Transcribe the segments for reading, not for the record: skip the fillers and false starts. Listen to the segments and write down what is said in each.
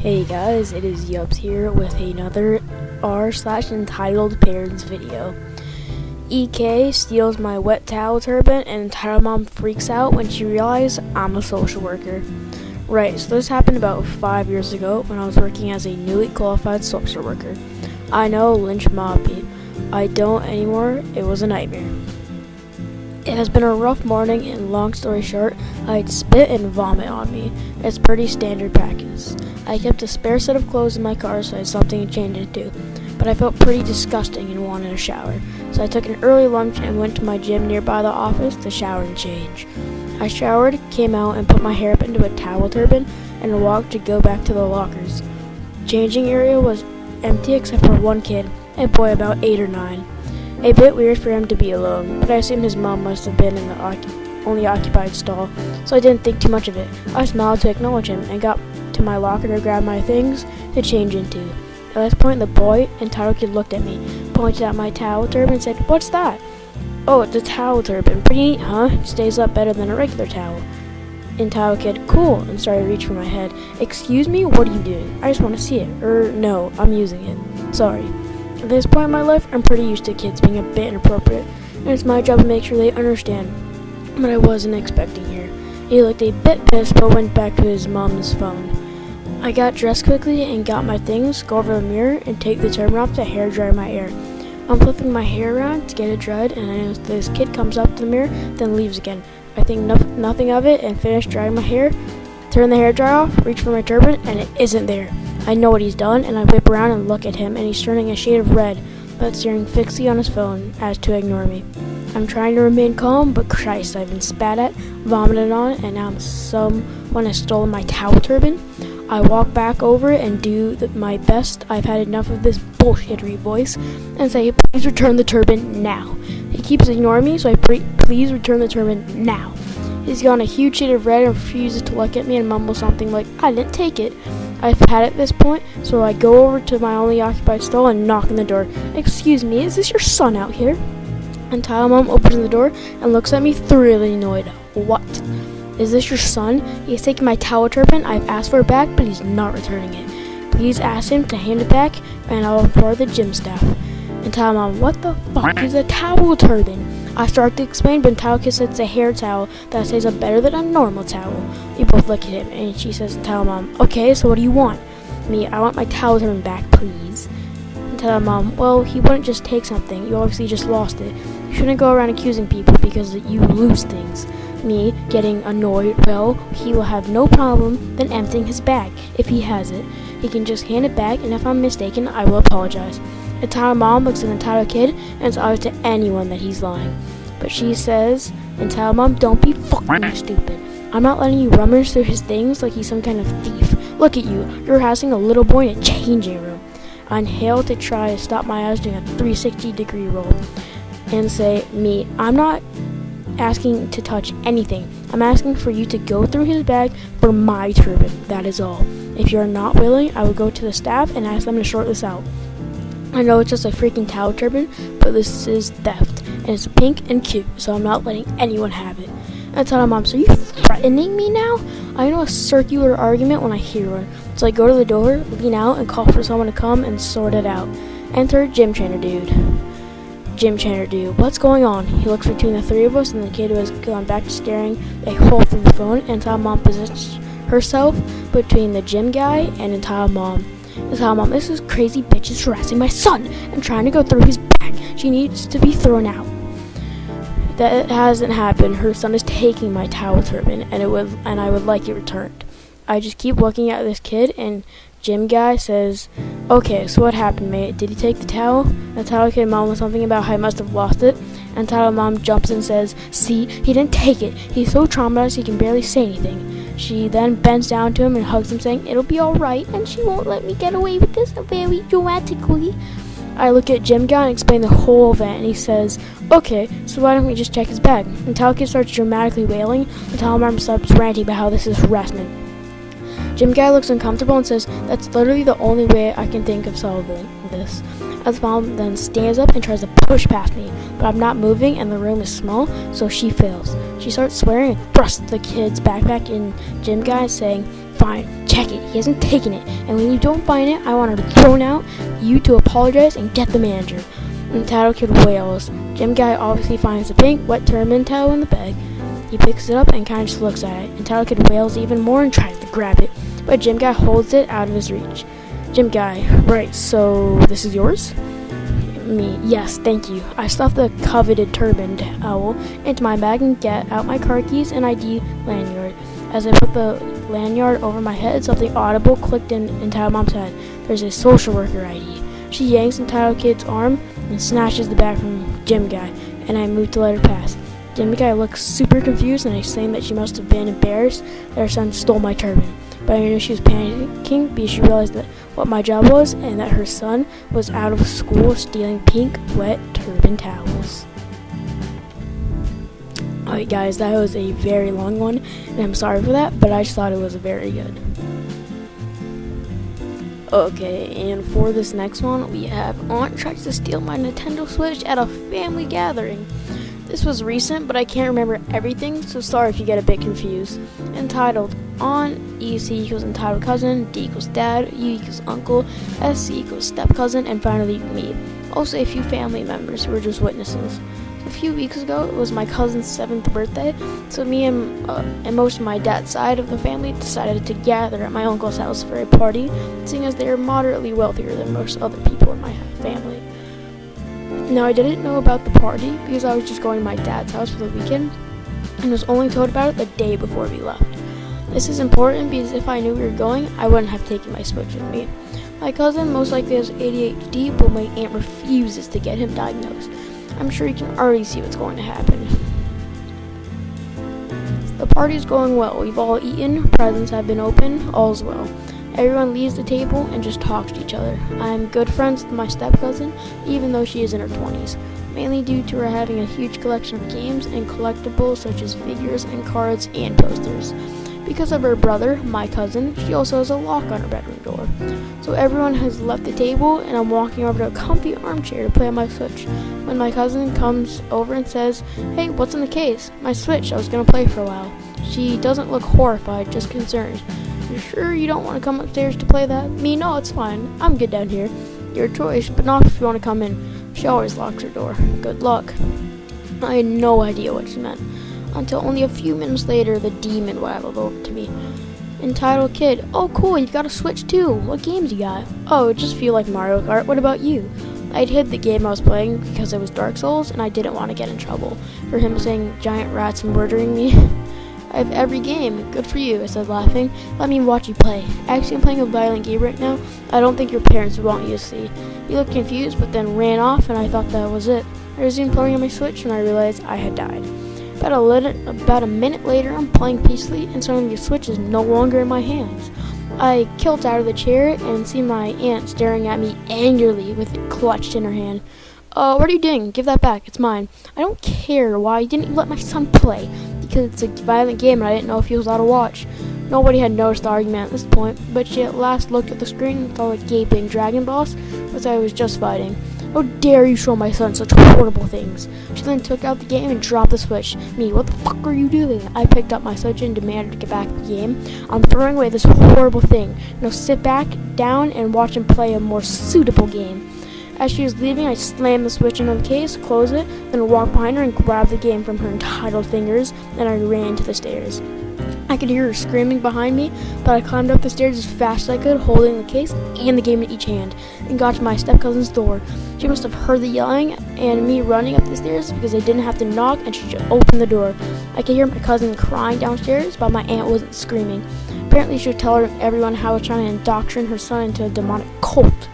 Hey guys, it is Yups here with another r/entitled parents video. EK steals my wet towel turban and Tyra mom freaks out when she realizes I'm a social worker. Right, so this happened about 5 years ago when I was working as a newly qualified social worker. I know, lynch mob me. I don't anymore, it was a nightmare. It has been a rough morning, and long story short, I'd spit and vomit on me. It's pretty standard practice. I kept a spare set of clothes in my car so I had something to change into, but I felt pretty disgusting and wanted a shower. So I took an early lunch and went to my gym nearby the office to shower and change. I showered, came out, and put my hair up into a towel turban and walked to go back to the lockers. Changing area was empty except for one kid, a boy about 8 or 9. A bit weird for him to be alone, but I assumed his mom must have been in the only occupied stall, so I didn't think too much of it. I smiled to acknowledge him and got to my locker to grab my things to change into. At this point, the boy entitled kid looked at me, pointed at my towel turban and said, "What's that?" "Oh, it's a towel turban. Pretty neat, huh? Stays up better than a regular towel." Entitled kid, "Cool," and started to reach for my head. "Excuse me, what are you doing? I just want to see it." No, I'm using it. Sorry. At this point in my life, I'm pretty used to kids being a bit inappropriate, and it's my job to make sure they understand. But I wasn't expecting here. He looked a bit pissed, but went back to his mom's phone. I got dressed quickly and got my things, go over the mirror, and take the turban off to hair dry my hair. I'm flipping my hair around to get it dried, and I notice this kid comes up to the mirror, then leaves again. I think nothing of it and finish drying my hair, turn the hair dryer off, reach for my turban, and it isn't there. I know what he's done, and I whip around and look at him, and he's turning a shade of red, but staring fixedly on his phone as to ignore me. I'm trying to remain calm, but Christ, I've been spat at, vomited on, and now someone has stolen my towel turban. I walk back over it and do my best. I've had enough of this bullshittery voice, and say, "Please return the turban now." He keeps ignoring me, so I please return the turban now. He's got a huge shade of red and refuses to look at me and mumbles something like, "I didn't take it." I've had it at this point, so I go over to my only occupied stall and knock on the door. "Excuse me, is this your son out here?" And Tyler mom opens the door and looks at me thoroughly annoyed. "What? Is this your son? He's taking my towel turban. I've asked for it back, but he's not returning it. Please ask him to hand it back, and I'll report the gym staff." And Tyler mom, "What the fuck is a towel turban?" I start to explain, but Tyler says it's a hair towel that stays up better than a normal towel. We both look at him, and she says to Tyler mom, "Okay, so what do you want?" Me, "I want my towel turban back, please." And Tyler mom, "Well, he wouldn't just take something. You obviously just lost it. You shouldn't go around accusing people because you lose things." Me, getting annoyed, "Well, he will have no problem then emptying his bag. If he has it, he can just hand it back, and if I'm mistaken, I will apologize." The Tyler mom looks at the entitled kid, and it's obvious to anyone that he's lying. But she says, "Entitled mom, don't be fucking stupid. I'm not letting you rummage through his things like he's some kind of thief. Look at you, you're housing a little boy in a changing room." I inhale to try to stop my eyes doing a 360-degree roll, and say, "Me, I'm not asking to touch anything. I'm asking for you to go through his bag for my turban, that is all. If you're not willing, I will go to the staff and ask them to sort this out. I know it's just a freaking towel turban, but this is theft, and it's pink and cute, so I'm not letting anyone have it." I tell my mom, "So you threatening me now?" I know a circular argument when I hear one, so I go to the door, lean out, and call for someone to come and sort it out. Enter gym trainer dude. Gym trainer dude, "What's going on?" He looks between the three of us and the kid who has gone back to staring a hole through the phone, and Tyler mom positions herself between the gym guy and Tyler mom. Tyler mom, "This is crazy bitch is harassing my son and trying to go through his bag. She needs to be thrown out." That hasn't happened. Her son is taking my towel turban, and I would like it returned. I just keep looking at this kid, and gym guy says, "Okay, so what happened, mate? Did he take the towel?" The towel kid mom was something about how I must have lost it, and Tyler mom jumps and says, "See, he didn't take it. He's so traumatized he can barely say anything." She then bends down to him and hugs him, saying, "It'll be alright, and she won't let me get away with this very dramatically." I look at gym guy and explain the whole event, and he says, "Okay, so why don't we just check his bag?" And Tyler kid starts dramatically wailing, and Tyler mom starts ranting about how this is harassment. Gym guy looks uncomfortable and says, "That's literally the only way I can think of solving this." As mom then stands up and tries to push past me, but I'm not moving and the room is small, so she fails. She starts swearing and thrusts the kid's backpack in gym guy, saying, fine. Check it. He hasn't taken it. And when you don't find it, I want her thrown out, you to apologize, and get the manager. Entitled Kid wails. Gym Guy obviously finds the pink, wet Turban towel in the bag. He picks it up and kind of just looks at it. Entitled Kid wails even more and tries to grab it, but Gym Guy holds it out of his reach. Gym Guy, right, so this is yours? Me, yes, thank you. I stuffed the coveted turban towel into my bag and get out my car keys and ID lanyard. As I put the lanyard over my head, something audible clicked in Entitled Mom's head. There's a social worker ID. She yanks Entitled Kid's arm and snatches the bag from Gym Guy, and I move to let her pass. Gym Guy looks super confused and exclaimed that she must have been embarrassed that her son stole my turban. But I knew she was panicking because she realized that what my job was and that her son was out of school stealing pink, wet turban towels. Alright guys, that was a very long one, and I'm sorry for that, but I just thought it was very good. Okay, and for this next one, we have Aunt tries to steal my Nintendo Switch at a family gathering. This was recent, but I can't remember everything, so sorry if you get a bit confused. Entitled Aunt, EC equals entitled cousin, D equals dad, U equals uncle, SC equals step cousin, and finally me. Also a few family members who were just witnesses. A few weeks ago, it was my cousin's 7th birthday, so me and most of my dad's side of the family decided to gather at my uncle's house for a party, seeing as they are moderately wealthier than most other people in my family. Now, I didn't know about the party because I was just going to my dad's house for the weekend and was only told about it the day before we left. This is important because if I knew we were going, I wouldn't have taken my Switch with me. My cousin most likely has ADHD, but my aunt refuses to get him diagnosed. I'm sure you can already see what's going to happen. The party's going well. We've all eaten, presents have been opened, all's well. Everyone leaves the table and just talks to each other. I'm good friends with my step-cousin, even though she is in her 20s, mainly due to her having a huge collection of games and collectibles such as figures and cards and posters. Because of her brother, my cousin, she also has a lock on her bedroom door. So everyone has left the table and I'm walking over to a comfy armchair to play on my Switch when my cousin comes over and says, "Hey, what's in the case?" "My Switch, I was going to play for a while." She doesn't look horrified, just concerned. "You sure you don't want to come upstairs to play that?" "Me, no, it's fine. I'm good down here." "Your choice, but not if you want to come in." She always locks her door. Good luck. I had no idea what she meant, until only a few minutes later the demon waddled over to me. Entitled Kid, "Oh cool, you've got a Switch too. What games you got?" "Oh, it just feel like Mario Kart. What about you?" I'd hid the game I was playing because it was Dark Souls and I didn't want to get in trouble for him saying giant rats murdering me. "I have every game. Good for you," I said laughing. "Let me watch you play. Actually, I'm playing a violent game right now I don't think your parents would want you to see." He looked confused but then ran off and I thought that was it. I resumed playing on my Switch when I realized I had died. About a minute later, I'm playing peacefully and suddenly the Switch is no longer in my hands. I kilt out of the chair and see my aunt staring at me angrily with it clutched in her hand. What are you doing? Give that back. It's mine." "I don't care. Why didn't you let my son play?" "Because it's a violent game and I didn't know if he was allowed to watch." Nobody had noticed the argument at this point, but she at last looked at the screen and saw a gaping dragon boss, which I was just fighting. "How dare you show my son such horrible things?" She then took out the game and dropped the Switch. Me, "What the fuck are you doing?" I picked up my Switch and demanded to get back the game. "I'm throwing away this horrible thing. Now sit back down and watch him play a more suitable game." As she was leaving, I slammed the Switch into the case, closed it, then walked behind her and grabbed the game from her entitled fingers, and I ran to the stairs. I could hear her screaming behind me, but I climbed up the stairs as fast as I could, holding the case and the game in each hand, and got to my step-cousin's door. She must have heard the yelling and me running up the stairs because I didn't have to knock and she just opened the door. I could hear my cousin crying downstairs, but my aunt wasn't screaming. Apparently she would tell everyone how I was trying to indoctrinate her son into a demonic cult.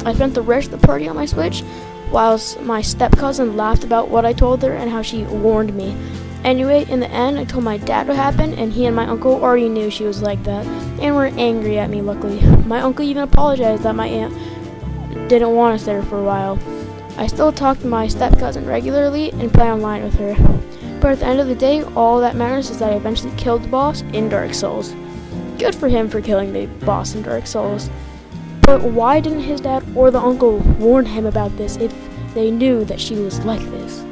I spent the rest of the party on my Switch, whilst my step-cousin laughed about what I told her and how she warned me. Anyway, in the end, I told my dad what happened, and he and my uncle already knew she was like that, and were angry at me, luckily. My uncle even apologized that my aunt didn't want us there for a while. I still talk to my step-cousin regularly and play online with her. But at the end of the day, all that matters is that I eventually killed the boss in Dark Souls. Good for him for killing the boss in Dark Souls. But why didn't his dad or the uncle warn him about this if they knew that she was like this?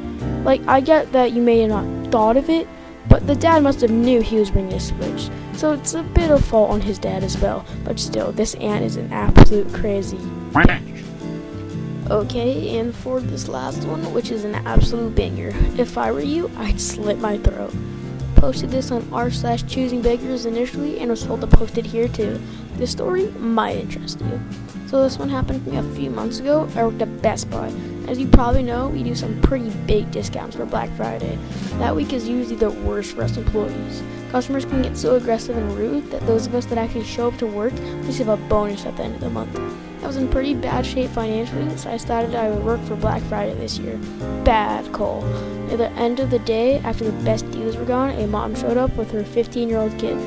Like, I get that you may have not thought of it, but the dad must have knew he was bringing a Switch. So it's a bit of fault on his dad as well. But still, this aunt is an absolute crazy bitch. Okay, and for this last one, which is an absolute banger. If I were you, I'd slit my throat. Posted this on r/choosing beggars initially and was told to post it here too. This story might interest you. So this one happened to me a few months ago. I worked at Best Buy. As you probably know, we do some pretty big discounts for Black Friday. That week is usually the worst for us employees. Customers can get so aggressive and rude that those of us that actually show up to work receive a bonus at the end of the month. I was in pretty bad shape financially, so I decided I would work for Black Friday this year. Bad call. At the end of the day, after the best deals were gone, a mom showed up with her 15-year-old kid.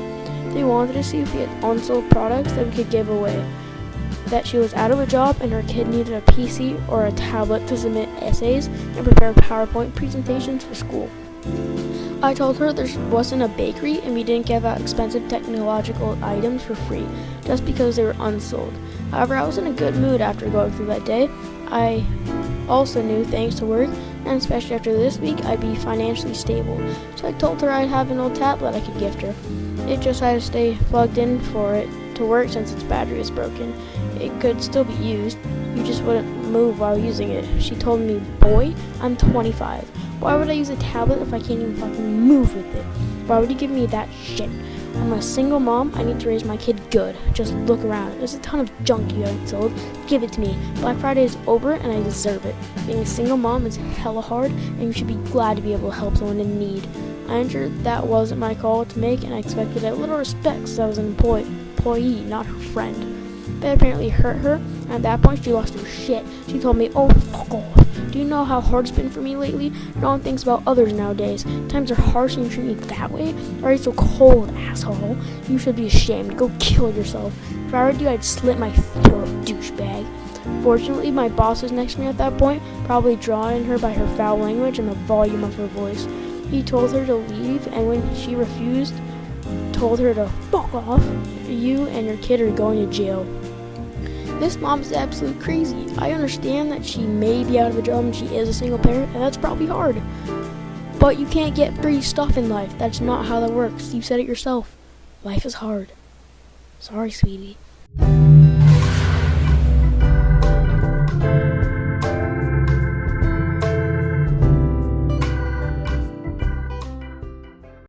They wanted to see if we had unsold products that we could give away. That she was out of a job and her kid needed a PC or a tablet to submit essays and prepare PowerPoint presentations for school. I told her there wasn't a bakery and we didn't give out expensive technological items for free just because they were unsold. However, I was in a good mood after going through that day. I also knew, thanks to work, and especially after this week, I'd be financially stable. So I told her I'd have an old tablet I could gift her. It just had to stay plugged in for it to work since its battery was broken. It could still be used, you just wouldn't move while using it. She told me, "Boy, I'm 25. Why would I use a tablet if I can't even fucking move with it? Why would you give me that shit? I'm a single mom, I need to raise my kid good. Just look around. There's a ton of junk you haven't sold. Give it to me. Black Friday is over and I deserve it. Being a single mom is hella hard and you should be glad to be able to help someone in need." I ensured that wasn't my call to make and I expected a little respect since I was an employee, not her friend. That apparently hurt her, and at that point she lost her shit. She told me, "Oh, fuck off. Do you know how hard it's been for me lately? No one thinks about others nowadays. Times are harsh and you treat me that way? Why are you so cold, asshole? You should be ashamed. Go kill yourself. If I were you, I'd slit my throat, douchebag." Fortunately, my boss was next to me at that point, probably drawn in her by her foul language and the volume of her voice. He told her to leave, and when she refused, told her to fuck off. You and your kid are going to jail. This mom is absolutely crazy. I understand that she may be out of a job and she is a single parent, and that's probably hard. But you can't get free stuff in life. That's not how that works. You said it yourself. Life is hard. Sorry, sweetie.